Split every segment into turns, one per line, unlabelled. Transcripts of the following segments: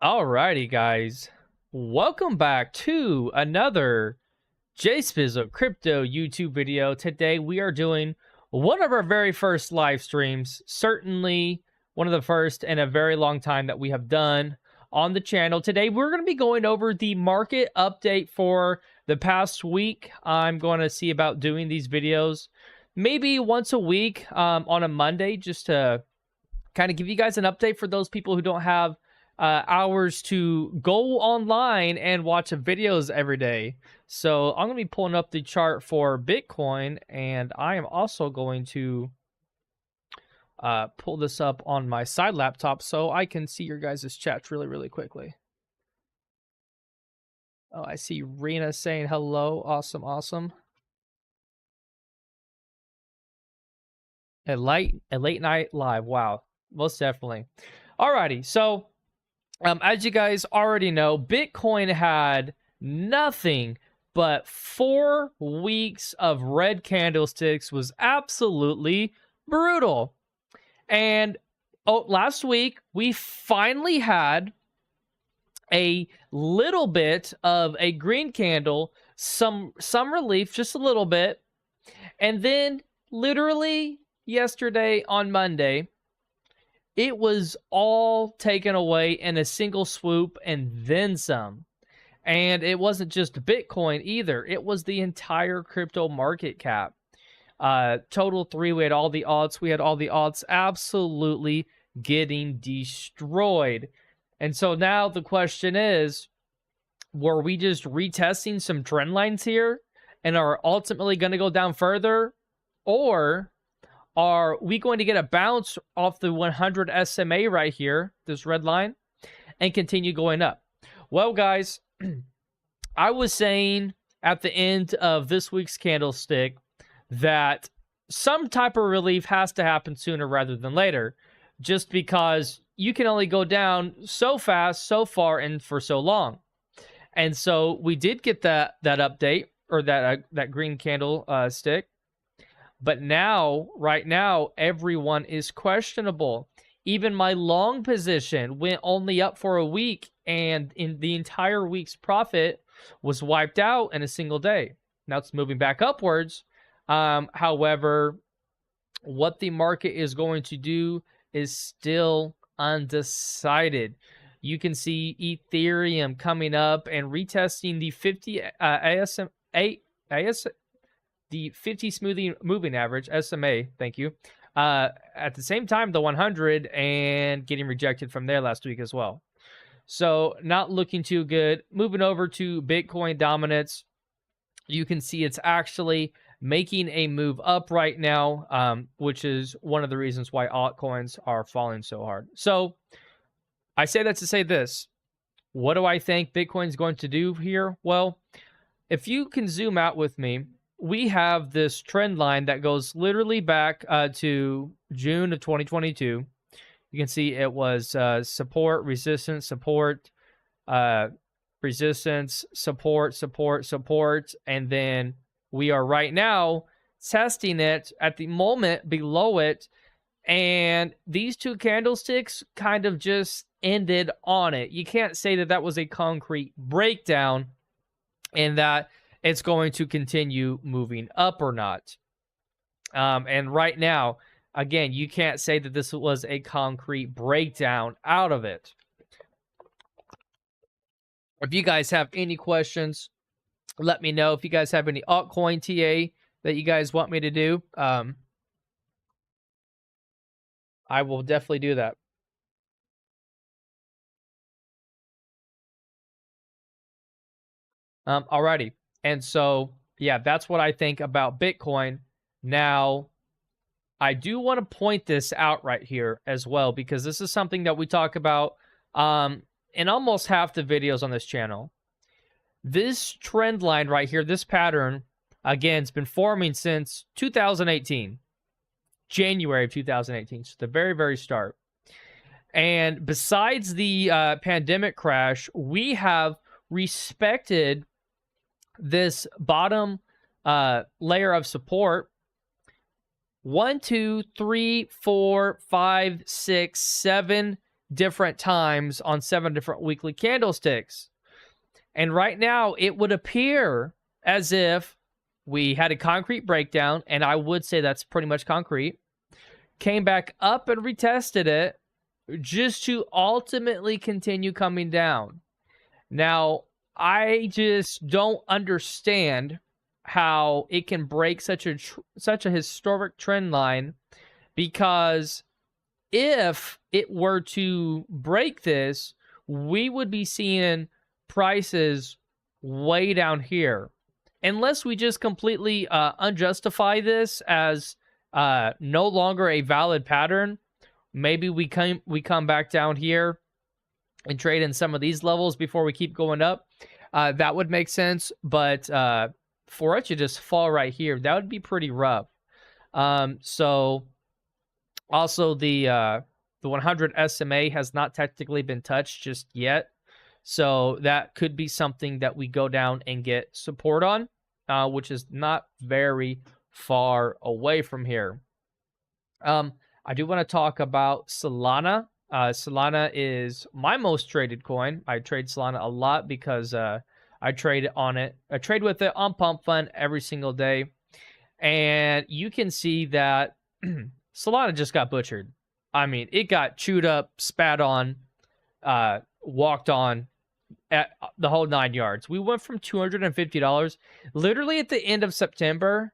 Alrighty, guys. Welcome back to another JSpizzle Crypto YouTube video. Today we are doing one of our very first live streams. Certainly one of the first in a very long time that we have done on the channel. Today we're going to be going over the market update for the past week. I'm going to see about doing these videos maybe once a week on a Monday, just to kind of give you guys an update for those people who don't have hours to go online and watch videos every day. So I'm going to be pulling up the chart for Bitcoin, and I am also going to pull this up on my side laptop so I can see your guys' chats really quickly. Oh, I see Rena saying hello. Awesome. A late night live. Wow, most definitely. Alrighty, so as you guys already know, Bitcoin had nothing but 4 weeks of red candlesticks. Was absolutely brutal. And last week, we finally had a little bit of a green candle, some relief, just a little bit. And then literally yesterday on Monday, it was all taken away in a single swoop and then some. And it wasn't just Bitcoin either. It was the entire crypto market cap. Total 3, we had all the alts. We had all the alts absolutely getting destroyed. And so now the question is, were we just retesting some trend lines here and are ultimately going to go down further? Or are we going to get a bounce off the 100 SMA right here, this red line, and continue going up? Well, guys, I was saying at the end of this week's candlestick that some type of relief has to happen sooner rather than later, just because you can only go down so fast, so far, and for so long. And so we did get that update, or that green candle stick. But now, right now, everyone is questionable. Even my long position went only up for a week, and in the entire week's profit was wiped out in a single day. Now it's moving back upwards. However, what the market is going to do is still undecided. You can see Ethereum coming up and retesting the 50 the 50 smoothing moving average, SMA, thank you. At the same time, the 100, and getting rejected from there last week as well. So not looking too good. Moving over to Bitcoin dominance, you can see it's actually making a move up right now, which is one of the reasons why altcoins are falling so hard. So I say that to say this. What do I think Bitcoin's going to do here? Well, if you can zoom out with me, we have this trend line that goes literally back to June of 2022. You can see it was support, resistance, support, resistance, support, and then we are right now testing it at the moment below it, and these 2 candlesticks kind of just ended on it. You can't say that that was a concrete breakdown and that it's going to continue moving up or not. And right now, again, you can't say that this was a concrete breakdown out of it. If you guys have any questions, let me know. If you guys have any altcoin TA that you guys want me to do, I will definitely do that. Alrighty. And so, yeah, that's what I think about Bitcoin. Now, I do want to point this out right here as well, because this is something that we talk about in almost half the videos on this channel. This trend line right here, this pattern, again, it's been forming since 2018, January of 2018, so the very start. And besides the pandemic crash, we have respected this bottom layer of support 1, 2, 3, 4, 5, 6, 7 different times on 7 different weekly candlesticks. And right now, it would appear as if we had a concrete breakdown, and I would say that's pretty much concrete, came back up and retested it just to ultimately continue coming down. Now, I just don't understand how it can break such a historic trend line, because if it were to break this, we would be seeing prices way down here. Unless we just completely unjustify this as no longer a valid pattern, maybe we come back down here and trade in some of these levels before we keep going up. That would make sense, but for it to just fall right here, that would be pretty rough. So also the 100 SMA has not technically been touched just yet, so that could be something that we go down and get support on, which is not very far away from here. I do want to talk about Solana. Solana is my most traded coin. I trade Solana a lot because I trade on it. I trade with it on Pump Fund every single day. And you can see that Solana just got butchered. I mean, it got chewed up, spat on, walked on, at the whole 9 yards. We went from $250 literally at the end of September.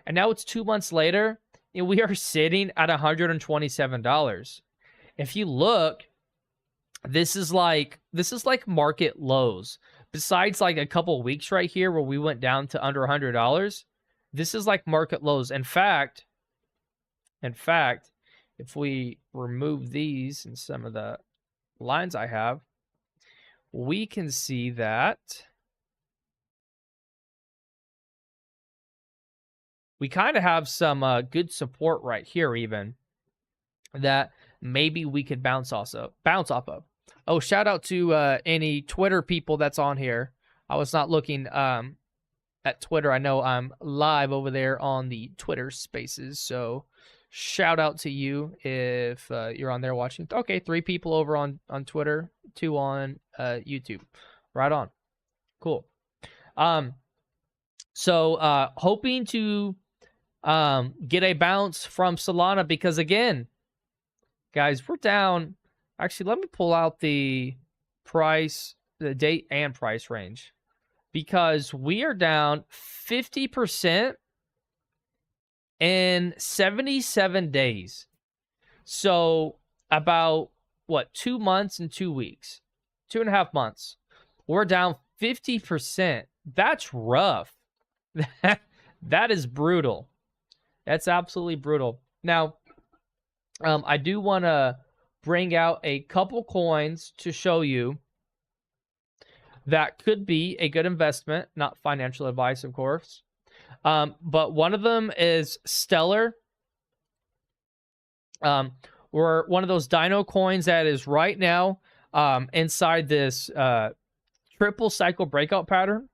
And now it's 2 months later, and we are sitting at $127. If you look, this is like market lows. Besides like a couple weeks right here where we went down to under $100, this is like market lows. In fact, if we remove these and some of the lines I have, we can see that we kind of have some good support right here, even that maybe we could bounce off of. Oh, shout out to any Twitter people that's on here. I was not looking at Twitter. I know I'm live over there on the Twitter Spaces, so shout out to you if you're on there watching. Okay, 3 people over on Twitter, 2 on YouTube. Right on. Cool. So hoping to get a bounce from Solana, because again, guys, we're down. Actually, let me pull out the price, the date and price range, because we are down 50% in 77 days. So about, what, 2 months and 2 weeks, 2.5 months. We're down 50%. That's rough. That is brutal. That's absolutely brutal. Now, I do want to bring out a couple coins to show you that could be a good investment. Not financial advice, of course. But one of them is Stellar. We're one of those dino coins that is right now inside this triple cycle breakout pattern,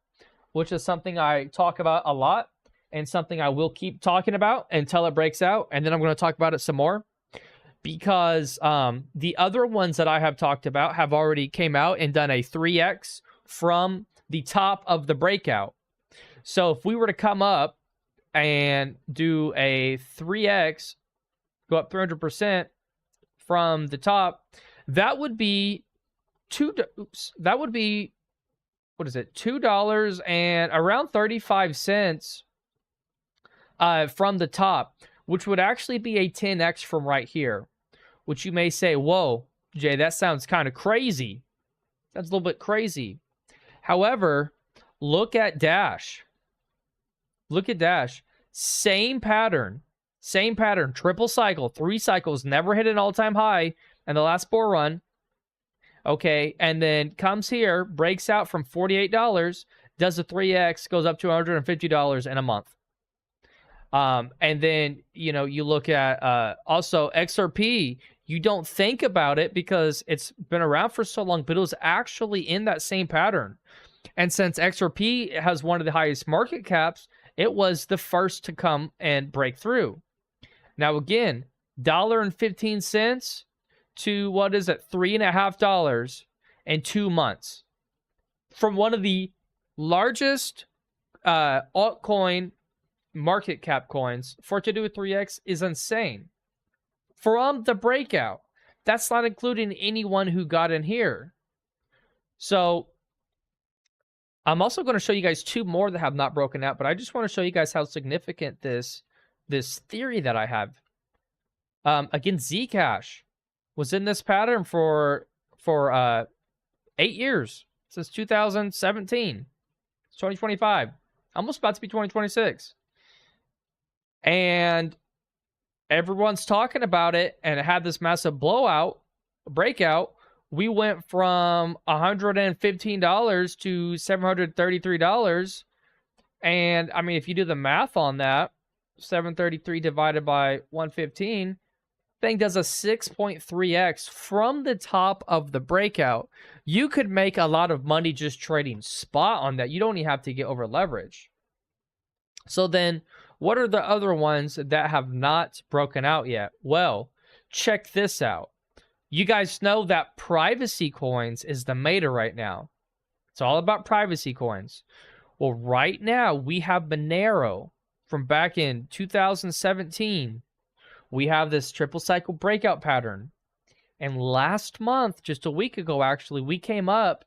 which is something I talk about a lot and something I will keep talking about until it breaks out. And then I'm going to talk about it some more, because the other ones that I have talked about have already came out and done a 3x from the top of the breakout. So if we were to come up and do a 3x, go up 300% from the top, that would be what is it? $2 and around 35 cents from the top, which would actually be a 10x from right here, which you may say, whoa, Jay, that sounds kind of crazy. That's a little bit crazy. However, look at Dash. Look at Dash. Same pattern. Triple cycle. 3 cycles. Never hit an all-time high in the last bull run. Okay, and then comes here, breaks out from $48, does a 3x, goes up to $150 in a month. And then, you know, you look at also XRP. You don't think about it because it's been around for so long, but it was actually in that same pattern. And since XRP has one of the highest market caps, it was the first to come and break through. Now, again, $1.15 to, what is it, $3.50 in 2 months. From one of the largest altcoin market cap coins, for it to do a 3x is insane. From the breakout, that's not including anyone who got in here. So I'm also going to show you guys 2 more that have not broken out, but I just want to show you guys how significant this theory that I have. Again, Zcash was in this pattern for 8 years, since 2017. It's 2025, almost about to be 2026, and everyone's talking about it, and it had this massive breakout. We went from $115 to $733, and I mean, if you do the math on that, 733 divided by 115, thing does a 6.3x from the top of the breakout. You could make a lot of money just trading spot on that. You don't even have to get over leverage. So then, what are the other ones that have not broken out yet? Well, check this out. You guys know that privacy coins is the meta right now. It's all about privacy coins. Well, right now, we have Monero from back in 2017. We have this triple cycle breakout pattern. And last month, just a week ago actually, we came up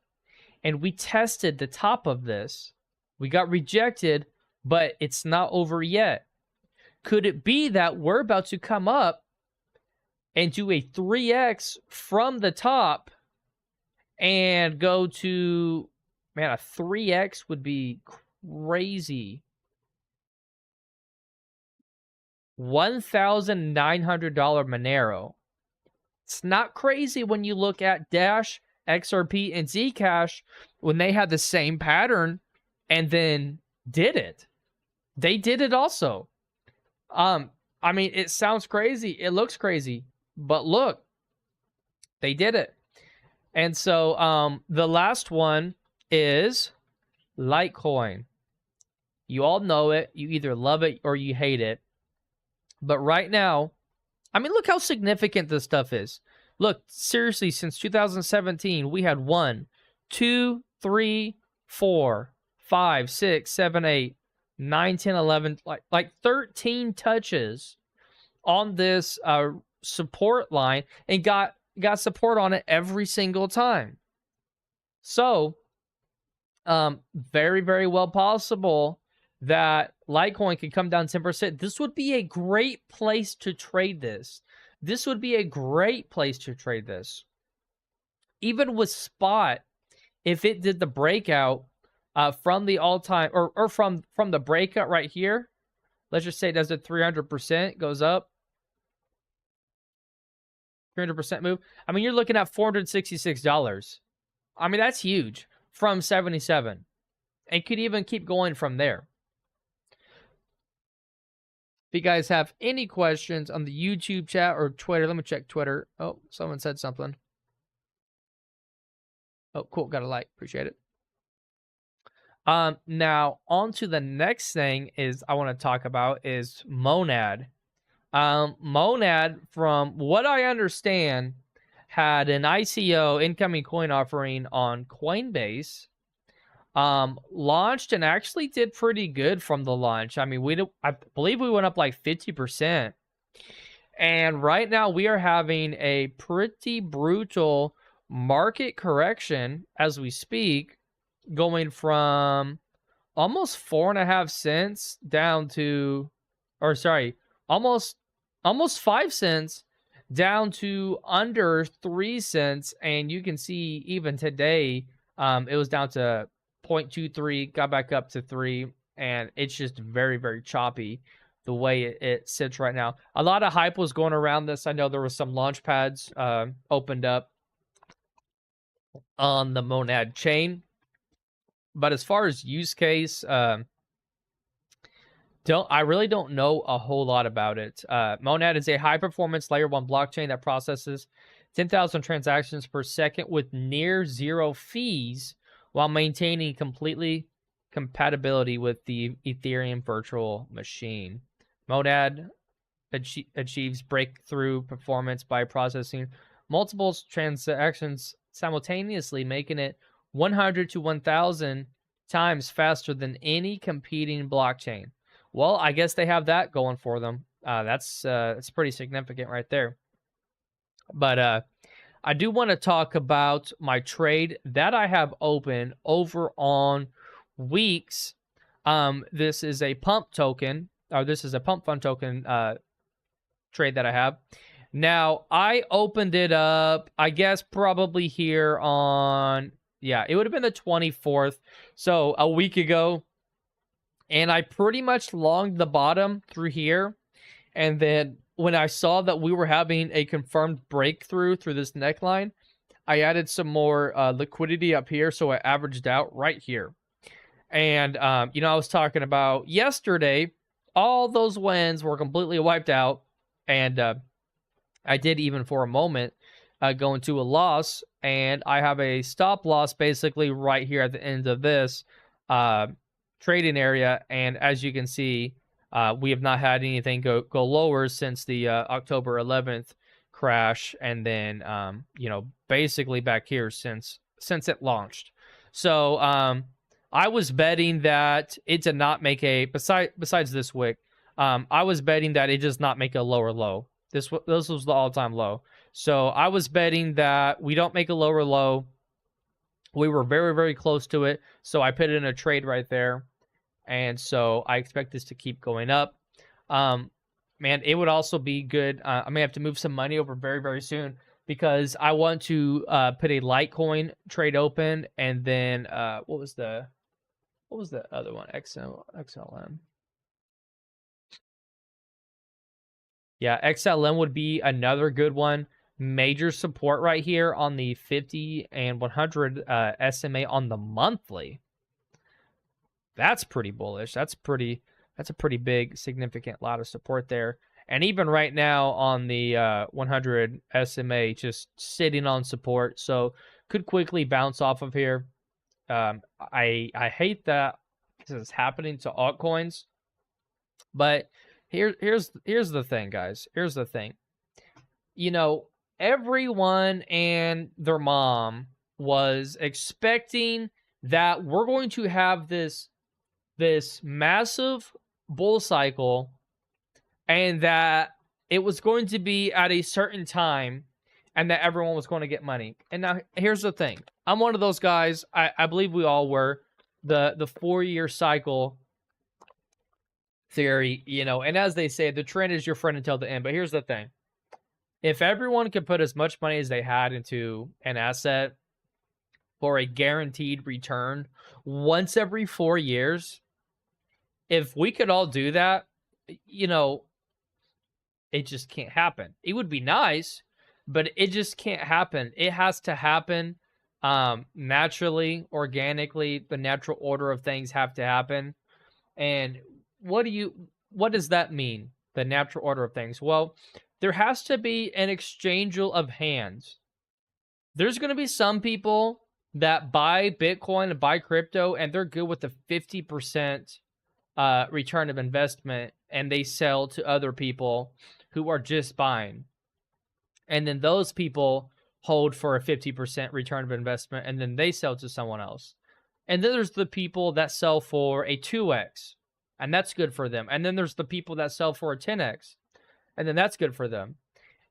and we tested the top of this. We got rejected, but it's not over yet. Could it be that we're about to come up and do a 3x from the top and go to, man, a 3x would be crazy. $1,900 Monero. It's not crazy when you look at Dash, XRP, and Zcash when they had the same pattern and then did it. They did it also. I mean, it sounds crazy. It looks crazy. But look, they did it. And so the last one is Litecoin. You all know it. You either love it or you hate it. But right now, I mean, look how significant this stuff is. Look, seriously, since 2017, we had 1, 2, 3, 4, 5, 6, 7, 8, 9, 10, 11, like 13 touches on this support line, and got support on it every single time. So, very, very well possible that Litecoin could come down 10%. This would be a great place to trade this. This would be a great place to trade this. Even with spot, if it did the breakout from the all-time, or from the breakout right here, let's just say it does a 300%, goes up, 300% move. I mean, you're looking at $466. I mean, that's huge from 77. And could even keep going from there. If you guys have any questions on the YouTube chat or Twitter, let me check Twitter. Oh, someone said something. Oh, cool. Got a like. Appreciate it. Now, on to the next thing is I want to talk about is Monad. Monad, from what I understand, had an ICO, incoming coin offering, on Coinbase. Launched and actually did pretty good from the launch. I mean, I believe we went up like 50%. And right now we are having a pretty brutal market correction as we speak, going from almost 4.5 cents down to, or sorry, almost 5 cents down to under 3 cents. And you can see even today, it was down to 0.23, got back up to 3, and it's just very, very choppy the way it sits right now. A lot of hype was going around this. I know there was some launch pads opened up on the Monad chain, but as far as use case, I really don't know a whole lot about it. Monad is a high-performance layer 1 blockchain that processes 10,000 transactions per second with near zero fees, while maintaining completely compatibility with the Ethereum virtual machine. Monad achieves breakthrough performance by processing multiple transactions simultaneously, making it 100 to 1,000 times faster than any competing blockchain. Well, I guess they have that going for them. That's pretty significant right there. But I do want to talk about my trade that I have open over on WEEX. This is a pump token, or this is a pump fund token trade that I have. Now, I opened it up, I guess, probably here on, yeah, it would have been the 24th, so a week ago. And I pretty much longed the bottom through here. And then when I saw that we were having a confirmed breakthrough through this neckline, I added some more liquidity up here, so I averaged out right here. And, you know, I was talking about yesterday, all those wins were completely wiped out. And I did, even for a moment, go into a loss. And I have a stop loss basically right here at the end of this trading area. And as you can see, we have not had anything go lower since the October 11th crash. And then, you know, basically back here since it launched. So I was betting that it did not make a, besides this wick, I was betting that it does not make a lower low. This was the all-time low. So I was betting that we don't make a lower low. We were very, very close to it. So I put in a trade right there. And so I expect this to keep going up. Man, it would also be good. I may have to move some money over very, very soon because I want to put a Litecoin trade open. And then what was the other one? XLM. Yeah, XLM would be another good one. Major support right here on the 50 and 100 SMA on the monthly. That's pretty bullish. That's a pretty big, significant lot of support there. And even right now on the 100 SMA, just sitting on support, so could quickly bounce off of here. I hate that this is happening to altcoins, but here's the thing, guys. Here's the thing. You know, everyone and their mom was expecting that we're going to have this massive bull cycle and that it was going to be at a certain time and that everyone was going to get money. And now here's the thing. I'm one of those guys, I believe we all were, the 4-year cycle theory, you know, and as they say, the trend is your friend until the end. But here's the thing. If everyone could put as much money as they had into an asset for a guaranteed return once every 4 years, if we could all do that, you know, it just can't happen. It would be nice, but it just can't happen. It has to happen naturally, organically. The natural order of things have to happen. And what does that mean? The natural order of things? Well, there has to be an exchange of hands. There's going to be some people that buy Bitcoin and buy crypto, and they're good with the 50% return of investment, and they sell to other people who are just buying. And then those people hold for a 50% return of investment, and then they sell to someone else. And then there's the people that sell for a 2x, and that's good for them. And then there's the people that sell for a 10x, and then that's good for them.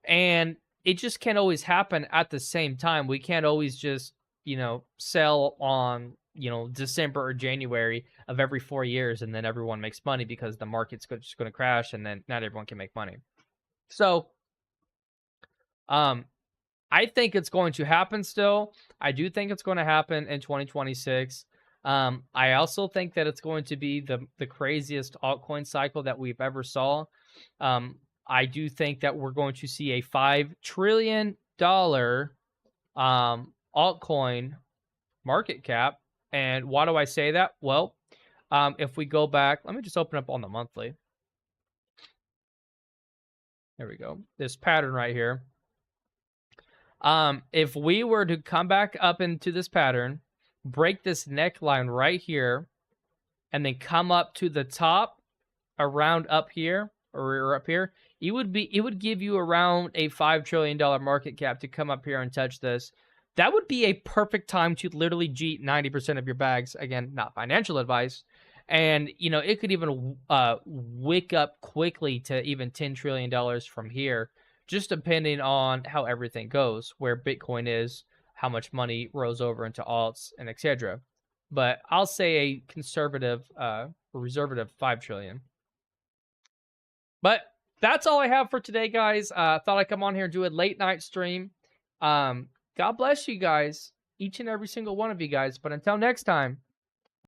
And it just can't always happen at the same time. We can't always just, you know, sell on, you know, December or January of every 4 years, and then everyone makes money because the market's just going to crash, and then not everyone can make money. So, I think it's going to happen still. I do think it's going to happen in 2026. I also think that it's going to be the craziest altcoin cycle that we've ever saw. I do think that we're going to see a $5 trillion altcoin market cap. And why do I say that? Well, if we go back, let me just open up on the monthly. There we go. This pattern right here. If we were to come back up into this pattern, break this neckline right here, and then come up to the top around up here, or up here, it would give you around a $5 trillion market cap to come up here and touch this. That would be a perfect time to literally jeet 90% of your bags. Again, not financial advice. And, you know, it could even wick up quickly to even $10 trillion from here, just depending on how everything goes, where Bitcoin is, how much money rolls over into alts, and etc. But I'll say a conservative, reservative 5 trillion. But that's all I have for today, guys. Thought I'd come on here and do a late night stream. God bless you guys, each and every single one of you guys. But until next time,